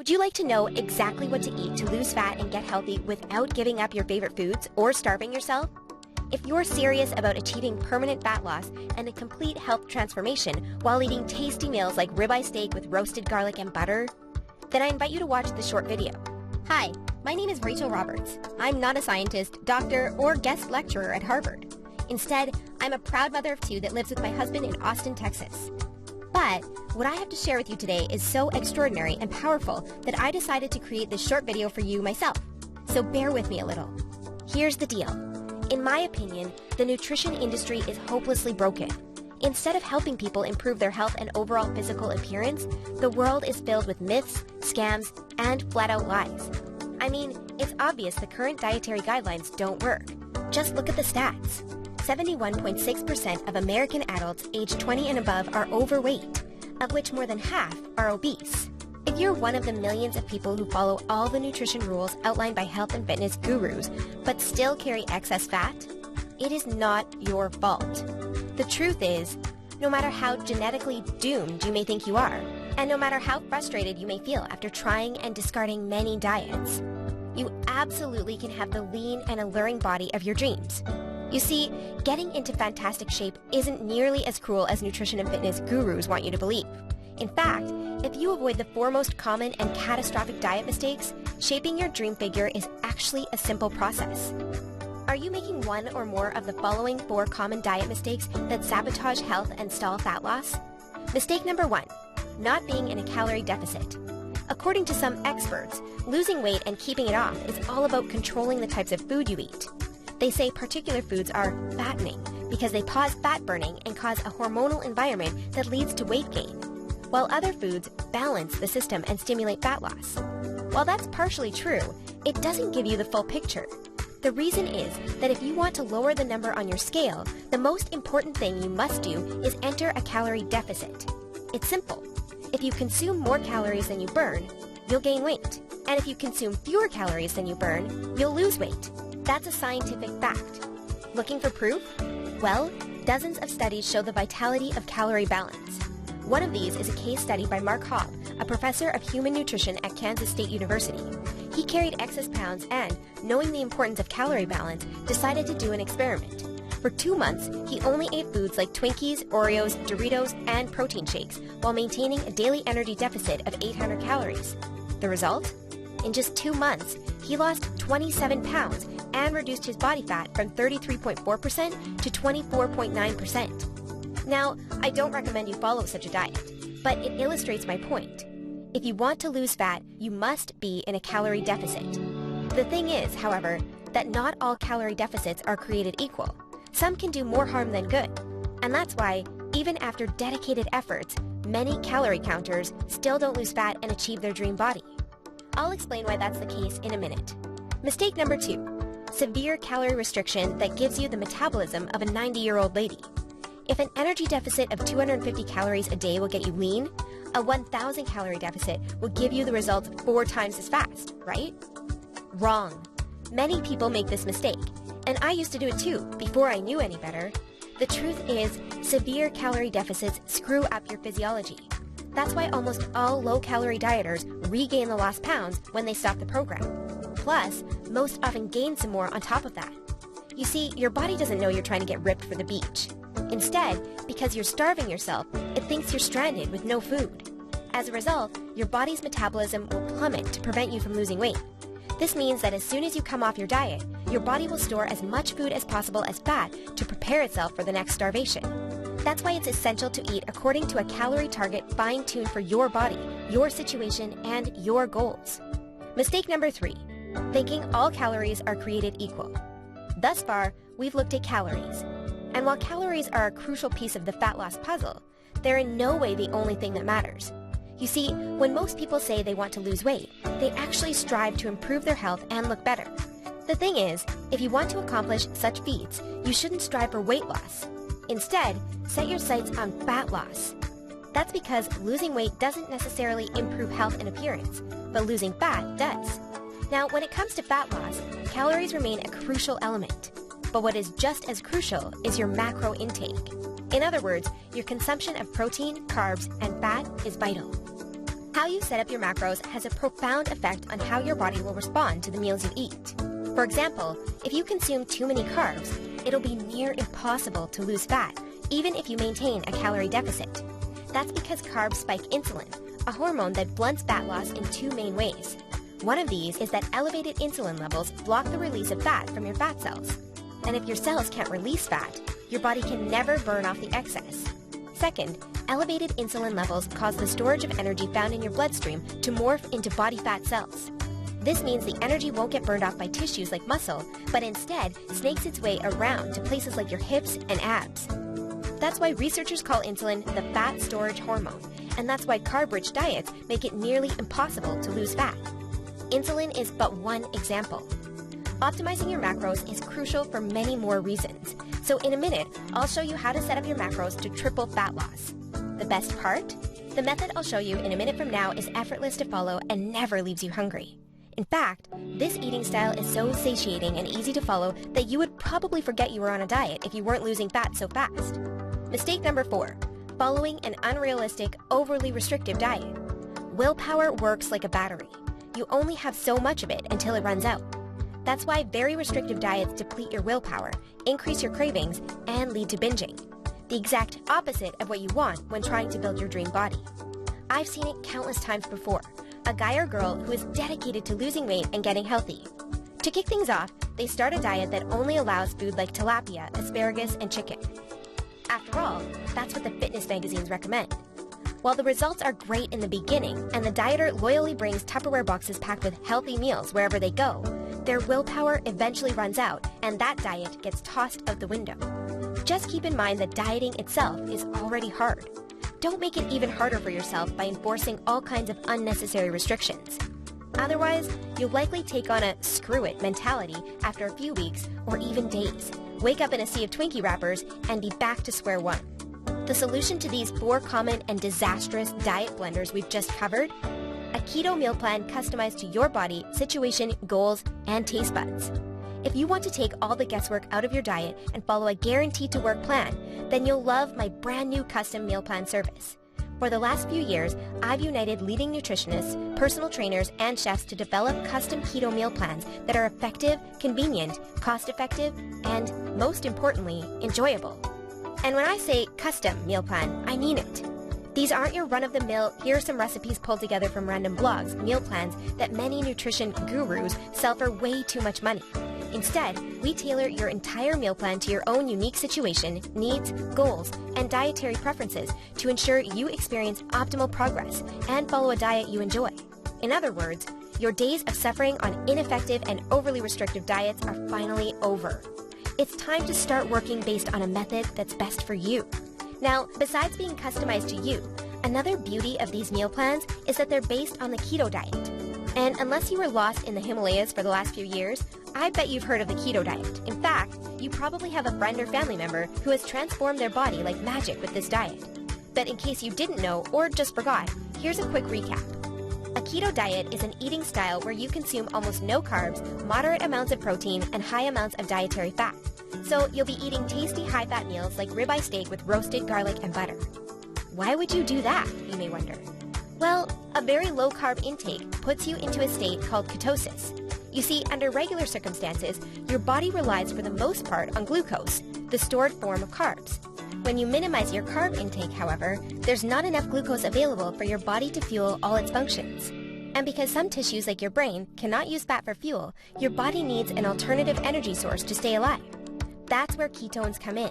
Would you like to know exactly what to eat to lose fat and get healthy without giving up your favorite foods or starving yourself? If you're serious about achieving permanent fat loss and a complete health transformation while eating tasty meals like ribeye steak with roasted garlic and butter, then I invite you to watch this short video. Hi, my name is Rachel Roberts. I'm not a scientist, doctor, or guest lecturer at Harvard. Instead, I'm a proud mother of two that lives with my husband in Austin, Texas. But what I have to share with you today is so extraordinary and powerful that I decided to create this short video for you myself. So bear with me a little. Here's the deal. In my opinion, the nutrition industry is hopelessly broken. Instead of helping people improve their health and overall physical appearance, the world is filled with myths, scams, and flat-out lies. I mean, it's obvious the current dietary guidelines don't work. Just look at the stats. 71.6% of American adults aged 20 and above are overweight, of which more than half are obese. If you're one of the millions of people who follow all the nutrition rules outlined by health and fitness gurus, but still carry excess fat, it is not your fault. The truth is, no matter how genetically doomed you may think you are, and no matter how frustrated you may feel after trying and discarding many diets, you absolutely can have the lean and alluring body of your dreams. You see, getting into fantastic shape isn't nearly as cruel as nutrition and fitness gurus want you to believe. In fact, if you avoid the four most common and catastrophic diet mistakes, shaping your dream figure is actually a simple process. Are you making one or more of the following 4 common diet mistakes that sabotage health and stall fat loss? Mistake number 1, not being in a calorie deficit. According to some experts, losing weight and keeping it off is all about controlling the types of food you eat. They say particular foods are fattening because they pause fat burning and cause a hormonal environment that leads to weight gain, while other foods balance the system and stimulate fat loss. While that's partially true, it doesn't give you the full picture. The reason is that if you want to lower the number on your scale, the most important thing you must do is enter a calorie deficit. It's simple. If you consume more calories than you burn, you'll gain weight. And if you consume fewer calories than you burn, you'll lose weight. That's a scientific fact. Looking for proof? Well, dozens of studies show the vitality of calorie balance. One of these is a case study by Mark Hobb, a professor of human nutrition at Kansas State University. He carried excess pounds and, knowing the importance of calorie balance, decided to do an experiment. For 2 months, he only ate foods like Twinkies, Oreos, Doritos, and protein shakes while maintaining a daily energy deficit of 800 calories. The result? In just 2 months, he lost 27 pounds and reduced his body fat from 33.4% to 24.9%. Now, I don't recommend you follow such a diet, but it illustrates my point. If you want to lose fat, you must be in a calorie deficit. The thing is, however, that not all calorie deficits are created equal. Some can do more harm than good, and that's why, even after dedicated efforts, many calorie counters still don't lose fat and achieve their dream body. I'll explain why that's the case in a minute. Mistake number 2, severe calorie restriction that gives you the metabolism of a 90-year-old lady. If an energy deficit of 250 calories a day will get you lean, a 1,000 calorie deficit will give you the results 4 times as fast, right? Wrong. Many people make this mistake, and I used to do it too before I knew any better. The truth is, severe calorie deficits screw up your physiology. That's why almost all low-calorie dieters regain the lost pounds when they stop the program. Plus, most often gain some more on top of that. You see, your body doesn't know you're trying to get ripped for the beach. Instead, because you're starving yourself, it thinks you're stranded with no food. As a result, your body's metabolism will plummet to prevent you from losing weight. This means that as soon as you come off your diet, your body will store as much food as possible as fat to prepare itself for the next starvation. That's why it's essential to eat according to a calorie target fine-tuned for your body, your situation, and your goals. Mistake number 3, thinking all calories are created equal. Thus far, we've looked at calories. And while calories are a crucial piece of the fat loss puzzle, they're in no way the only thing that matters. You see, when most people say they want to lose weight, they actually strive to improve their health and look better. The thing is, if you want to accomplish such feats, you shouldn't strive for weight loss. Instead, set your sights on fat loss. That's because losing weight doesn't necessarily improve health and appearance, but losing fat does. Now, when it comes to fat loss, calories remain a crucial element. But what is just as crucial is your macro intake. In other words, your consumption of protein, carbs, and fat is vital. How you set up your macros has a profound effect on how your body will respond to the meals you eat. For example, if you consume too many carbs, it'll be near impossible to lose fat, even if you maintain a calorie deficit. That's because carbs spike insulin, a hormone that blunts fat loss in two main ways. One of these is that elevated insulin levels block the release of fat from your fat cells. And if your cells can't release fat, your body can never burn off the excess. Second, elevated insulin levels cause the storage of energy found in your bloodstream to morph into body fat cells. This means the energy won't get burned off by tissues like muscle, but instead snakes its way around to places like your hips and abs. That's why researchers call insulin the fat storage hormone, and that's why carb-rich diets make it nearly impossible to lose fat. Insulin is but one example. Optimizing your macros is crucial for many more reasons. So in a minute, I'll show you how to set up your macros to triple fat loss. The best part? The method I'll show you in a minute from now is effortless to follow and never leaves you hungry. In fact, this eating style is so satiating and easy to follow that you would probably forget you were on a diet if you weren't losing fat so fast. Mistake number 4, following an unrealistic, overly restrictive diet. Willpower works like a battery. You only have so much of it until it runs out. That's why very restrictive diets deplete your willpower, increase your cravings, and lead to binging. The exact opposite of what you want when trying to build your dream body. I've seen it countless times before. A guy or girl who is dedicated to losing weight and getting healthy. To kick things off, they start a diet that only allows food like tilapia, asparagus, and chicken. After all, that's what the fitness magazines recommend. While the results are great in the beginning, and the dieter loyally brings Tupperware boxes packed with healthy meals wherever they go, their willpower eventually runs out, and that diet gets tossed out the window. Just keep in mind that dieting itself is already hard. Don't make it even harder for yourself by enforcing all kinds of unnecessary restrictions. Otherwise, you'll likely take on a screw it mentality after a few weeks or even days, wake up in a sea of Twinkie wrappers, and be back to square one. The solution to these 4 common and disastrous diet blunders we've just covered? A keto meal plan customized to your body, situation, goals, and taste buds. If you want to take all the guesswork out of your diet and follow a guaranteed-to-work plan, then you'll love my brand new custom meal plan service. For the last few years, I've united leading nutritionists, personal trainers, and chefs to develop custom keto meal plans that are effective, convenient, cost-effective, and, most importantly, enjoyable. And when I say custom meal plan, I mean it. These aren't your run-of-the-mill, here are some recipes pulled together from random blogs, meal plans that many nutrition gurus sell for way too much money. Instead, we tailor your entire meal plan to your own unique situation, needs, goals, and dietary preferences to ensure you experience optimal progress and follow a diet you enjoy. In other words, your days of suffering on ineffective and overly restrictive diets are finally over. It's time to start working based on a method that's best for you. Now, besides being customized to you, another beauty of these meal plans is that they're based on the keto diet. And unless you were lost in the Himalayas for the last few years, I bet you've heard of the keto diet. In fact, you probably have a friend or family member who has transformed their body like magic with this diet. But in case you didn't know or just forgot, here's a quick recap. A keto diet is an eating style where you consume almost no carbs, moderate amounts of protein, and high amounts of dietary fat. So you'll be eating tasty high-fat meals like ribeye steak with roasted garlic and butter. Why would you do that, you may wonder? Well, a very low-carb intake puts you into a state called ketosis. You see, under regular circumstances, your body relies for the most part on glucose, the stored form of carbs. When you minimize your carb intake, however, there's not enough glucose available for your body to fuel all its functions. And because some tissues like your brain cannot use fat for fuel, your body needs an alternative energy source to stay alive. That's where ketones come in.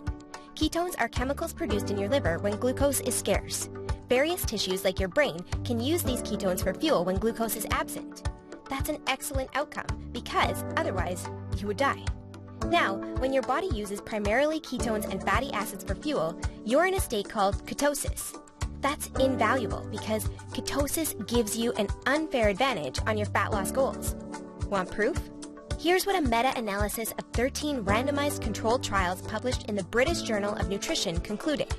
Ketones are chemicals produced in your liver when glucose is scarce. Various tissues like your brain can use these ketones for fuel when glucose is absent. That's an excellent outcome because otherwise you would die. Now, when your body uses primarily ketones and fatty acids for fuel, you're in a state called ketosis. That's invaluable because ketosis gives you an unfair advantage on your fat loss goals. Want proof? Here's what a meta-analysis of 13 randomized controlled trials published in the British Journal of Nutrition concluded.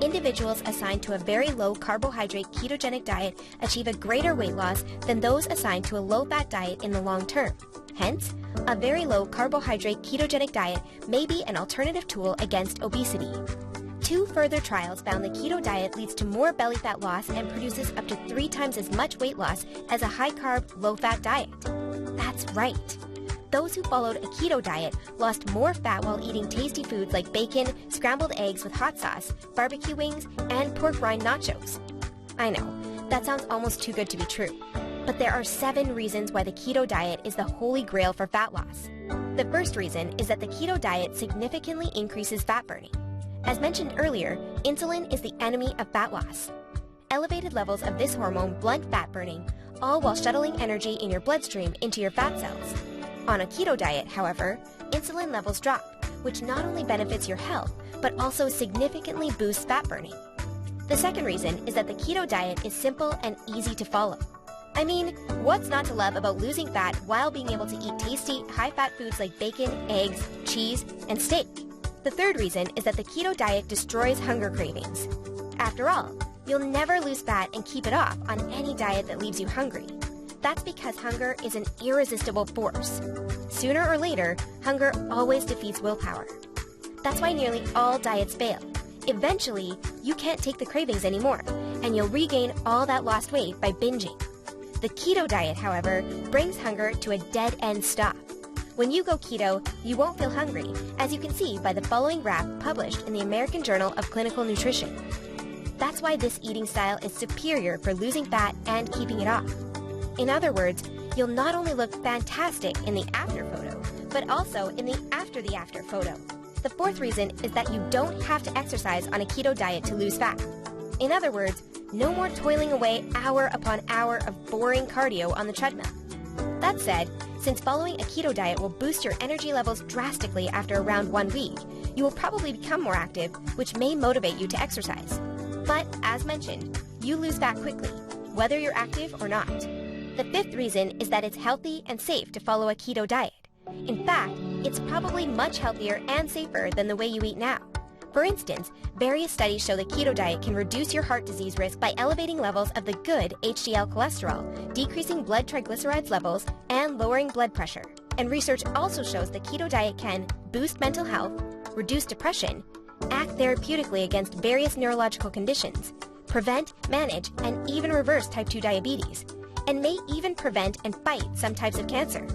Individuals assigned to a very low carbohydrate ketogenic diet achieve a greater weight loss than those assigned to a low-fat diet in the long term. Hence, a very low carbohydrate ketogenic diet may be an alternative tool against obesity. 2 further trials found the keto diet leads to more belly fat loss and produces up to 3 times as much weight loss as a high-carb, low-fat diet. That's right. Those who followed a keto diet lost more fat while eating tasty foods like bacon, scrambled eggs with hot sauce, barbecue wings, and pork rind nachos. I know, that sounds almost too good to be true. But there are 7 reasons why the keto diet is the holy grail for fat loss. The first reason is that the keto diet significantly increases fat burning. As mentioned earlier, insulin is the enemy of fat loss. Elevated levels of this hormone blunt fat burning, all while shuttling energy in your bloodstream into your fat cells. On a keto diet, however, insulin levels drop, which not only benefits your health, but also significantly boosts fat burning. The second reason is that the keto diet is simple and easy to follow. I mean, what's not to love about losing fat while being able to eat tasty, high-fat foods like bacon, eggs, cheese, and steak? The third reason is that the keto diet destroys hunger cravings. After all, you'll never lose fat and keep it off on any diet that leaves you hungry. That's because hunger is an irresistible force. Sooner or later, hunger always defeats willpower. That's why nearly all diets fail. Eventually, you can't take the cravings anymore, and you'll regain all that lost weight by binging. The keto diet, however, brings hunger to a dead-end stop. When you go keto, you won't feel hungry, as you can see by the following graph published in the American Journal of Clinical Nutrition. That's why this eating style is superior for losing fat and keeping it off. In other words, you'll not only look fantastic in the after photo, but also in the after photo. The fourth reason is that you don't have to exercise on a keto diet to lose fat. In other words, no more toiling away hour upon hour of boring cardio on the treadmill. That said, since following a keto diet will boost your energy levels drastically after around 1 week, you will probably become more active, which may motivate you to exercise. But, as mentioned, you lose fat quickly, whether you're active or not. The fifth reason is that it's healthy and safe to follow a keto diet. In fact, it's probably much healthier and safer than the way you eat now. For instance, various studies show the keto diet can reduce your heart disease risk by elevating levels of the good HDL cholesterol, decreasing blood triglycerides levels, and lowering blood pressure. And research also shows the keto diet can boost mental health, reduce depression, act therapeutically against various neurological conditions, prevent, manage, and even reverse type 2 diabetes, and may even prevent and fight some types of cancer.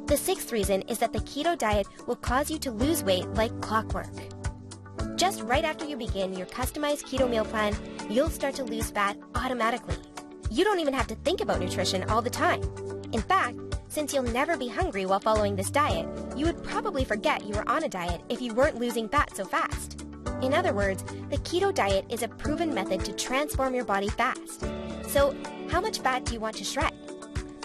The sixth reason is that the keto diet will cause you to lose weight like clockwork. Just right after you begin your customized keto meal plan, you'll start to lose fat automatically. You don't even have to think about nutrition all the time. In fact, since you'll never be hungry while following this diet, you would probably forget you were on a diet if you weren't losing fat so fast. In other words, the keto diet is a proven method to transform your body fast. So, how much fat do you want to shred?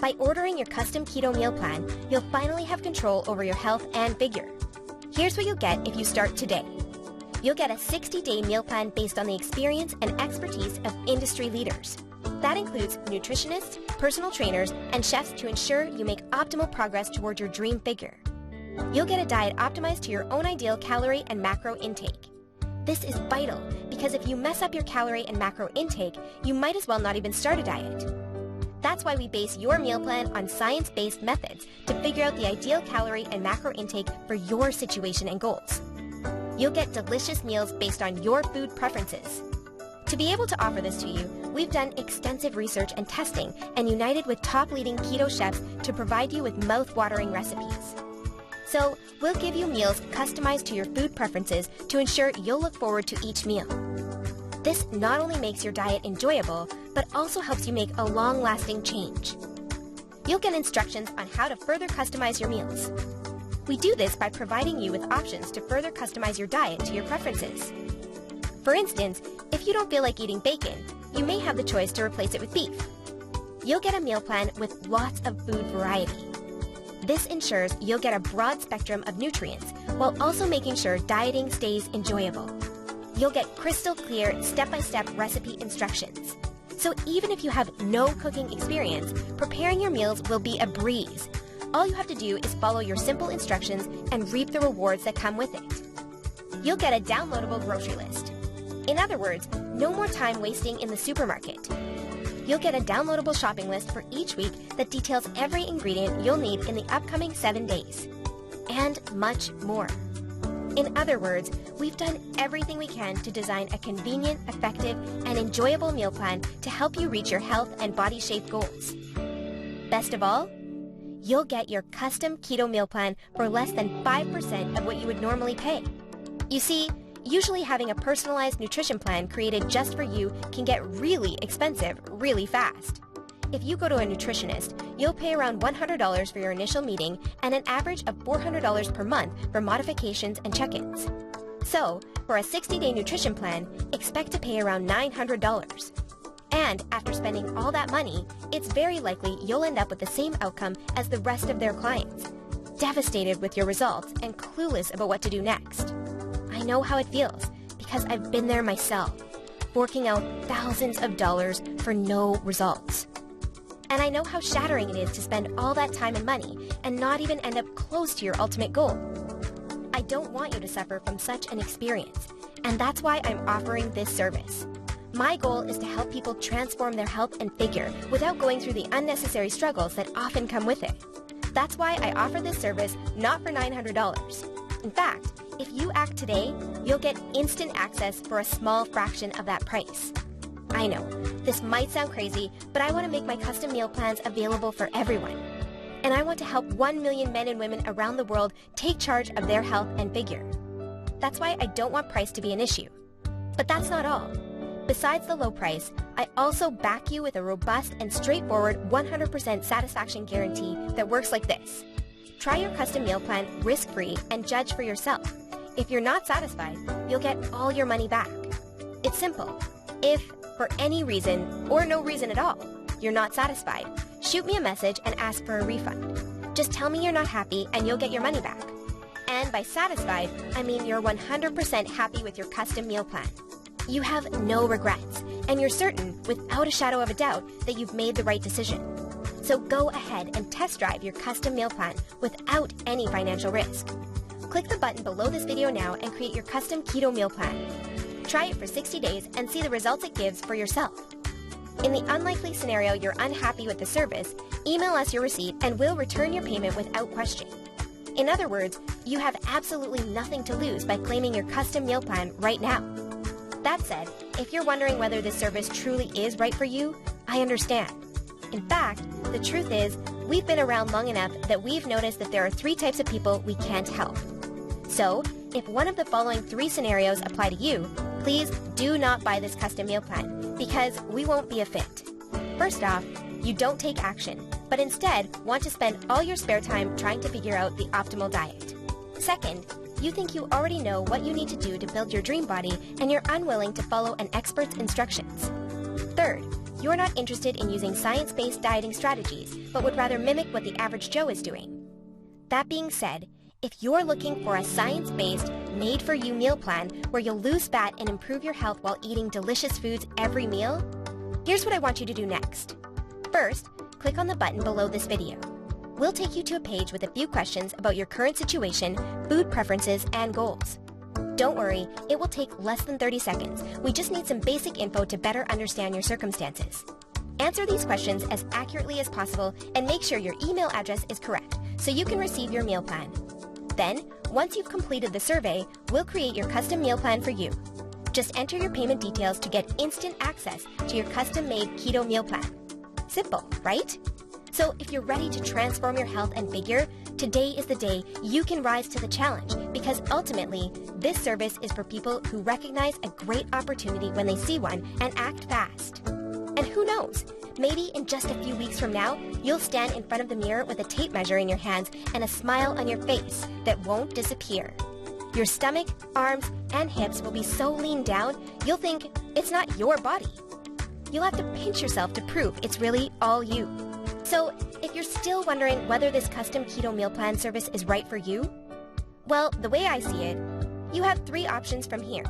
By ordering your custom keto meal plan, you'll finally have control over your health and figure. Here's what you'll get if you start today. You'll get a 60-day meal plan based on the experience and expertise of industry leaders. That includes nutritionists, personal trainers, and chefs to ensure you make optimal progress toward your dream figure. You'll get a diet optimized to your own ideal calorie and macro intake. This is vital because if you mess up your calorie and macro intake, you might as well not even start a diet. That's why we base your meal plan on science-based methods to figure out the ideal calorie and macro intake for your situation and goals. You'll get delicious meals based on your food preferences. To be able to offer this to you, we've done extensive research and testing and united with top leading keto chefs to provide you with mouth-watering recipes. So, we'll give you meals customized to your food preferences to ensure you'll look forward to each meal. This not only makes your diet enjoyable, but also helps you make a long-lasting change. You'll get instructions on how to further customize your meals. We do this by providing you with options to further customize your diet to your preferences. For instance, if you don't feel like eating bacon, you may have the choice to replace it with beef. You'll get a meal plan with lots of food variety. This ensures you'll get a broad spectrum of nutrients while also making sure dieting stays enjoyable. You'll get crystal clear step-by-step recipe instructions. So even if you have no cooking experience, preparing your meals will be a breeze. All you have to do is follow your simple instructions and reap the rewards that come with it. You'll get a downloadable grocery list. In other words, no more time wasting in the supermarket. You'll get a downloadable shopping list for each week that details every ingredient you'll need in the upcoming 7 days. And much more. In other words, we've done everything we can to design a convenient, effective, and enjoyable meal plan to help you reach your health and body shape goals. Best of all, you'll get your custom keto meal plan for less than 5% of what you would normally pay. You see, usually having a personalized nutrition plan created just for you can get really expensive really fast. If you go to a nutritionist, you'll pay around $100 for your initial meeting and an average of $400 per month for modifications and check-ins. So, for a 60-day nutrition plan, expect to pay around $900. And after spending all that money, it's very likely you'll end up with the same outcome as the rest of their clients, devastated with your results and clueless about what to do next. I know how it feels because I've been there myself, forking out thousands of dollars for no results. And I know how shattering it is to spend all that time and money and not even end up close to your ultimate goal. I don't want you to suffer from such an experience, and that's why I'm offering this service. My goal is to help people transform their health and figure without going through the unnecessary struggles that often come with it. That's why I offer this service not for $900. In fact, if you act today, you'll get instant access for a small fraction of that price. I know, this might sound crazy, but I want to make my custom meal plans available for everyone. And I want to help 1 million men and women around the world take charge of their health and figure. That's why I don't want price to be an issue. But that's not all. Besides the low price, I also back you with a robust and straightforward 100% satisfaction guarantee that works like this. Try your custom meal plan risk-free and judge for yourself. If you're not satisfied, you'll get all your money back. It's simple. If, for any reason, or no reason at all, you're not satisfied, shoot me a message and ask for a refund. Just tell me you're not happy and you'll get your money back. And by satisfied, I mean you're 100% happy with your custom meal plan. You have no regrets, and you're certain, without a shadow of a doubt, that you've made the right decision. So go ahead and test drive your custom meal plan without any financial risk. Click the button below this video now and create your custom keto meal plan. Try it for 60 days and see the results it gives for yourself. In the unlikely scenario you're unhappy with the service, email us your receipt and we'll return your payment without question. In other words, you have absolutely nothing to lose by claiming your custom meal plan right now. That said, if you're wondering whether this service truly is right for you, I understand. In fact, the truth is, we've been around long enough that we've noticed that there are 3 types of people we can't help. So, if one of the following 3 scenarios apply to you, please do not buy this custom meal plan, because we won't be a fit. First off, you don't take action, but instead want to spend all your spare time trying to figure out the optimal diet. Second, you think you already know what you need to do to build your dream body and you're unwilling to follow an expert's instructions. Third, you're not interested in using science-based dieting strategies, but would rather mimic what the average Joe is doing. That being said, if you're looking for a science-based, made-for-you meal plan where you'll lose fat and improve your health while eating delicious foods every meal, here's what I want you to do next. First, click on the button below this video. We'll take you to a page with a few questions about your current situation, food preferences, and goals. Don't worry, it will take less than 30 seconds. We just need some basic info to better understand your circumstances. Answer these questions as accurately as possible and make sure your email address is correct so you can receive your meal plan. Then, once you've completed the survey, we'll create your custom meal plan for you. Just enter your payment details to get instant access to your custom-made keto meal plan. Simple, right? So if you're ready to transform your health and figure, today is the day you can rise to the challenge, because ultimately, this service is for people who recognize a great opportunity when they see one and act fast. And who knows, maybe in just a few weeks from now, you'll stand in front of the mirror with a tape measure in your hands and a smile on your face that won't disappear. Your stomach, arms, and hips will be so lean down, you'll think it's not your body. You'll have to pinch yourself to prove it's really all you. So, if you're still wondering whether this custom keto meal plan service is right for you, well, the way I see it, you have 3 options from here.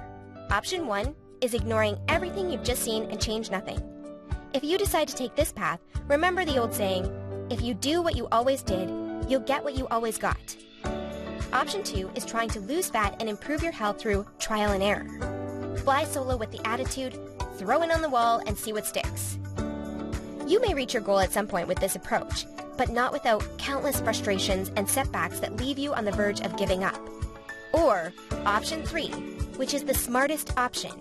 Option 1 is ignoring everything you've just seen and change nothing. If you decide to take this path, remember the old saying, if you do what you always did, you'll get what you always got. Option 2 is trying to lose fat and improve your health through trial and error. Fly solo with the attitude, throw it on the wall and see what sticks. You may reach your goal at some point with this approach, but not without countless frustrations and setbacks that leave you on the verge of giving up. Or option 3, which is the smartest option.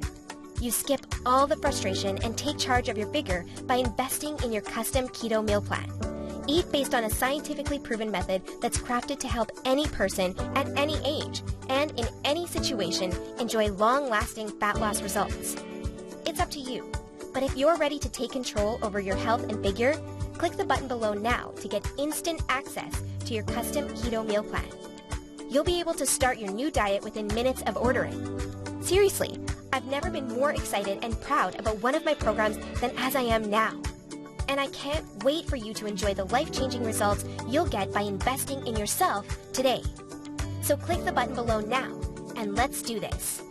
You skip all the frustration and take charge of your figure by investing in your custom keto meal plan. Eat based on a scientifically proven method that's crafted to help any person at any age and in any situation enjoy long-lasting fat loss results. It's up to you, but if you're ready to take control over your health and figure, click the button below now to get instant access to your custom keto meal plan. You'll be able to start your new diet within minutes of ordering. Seriously, I've never been more excited and proud about one of my programs than as I am now. And I can't wait for you to enjoy the life-changing results you'll get by investing in yourself today. So click the button below now, and let's do this.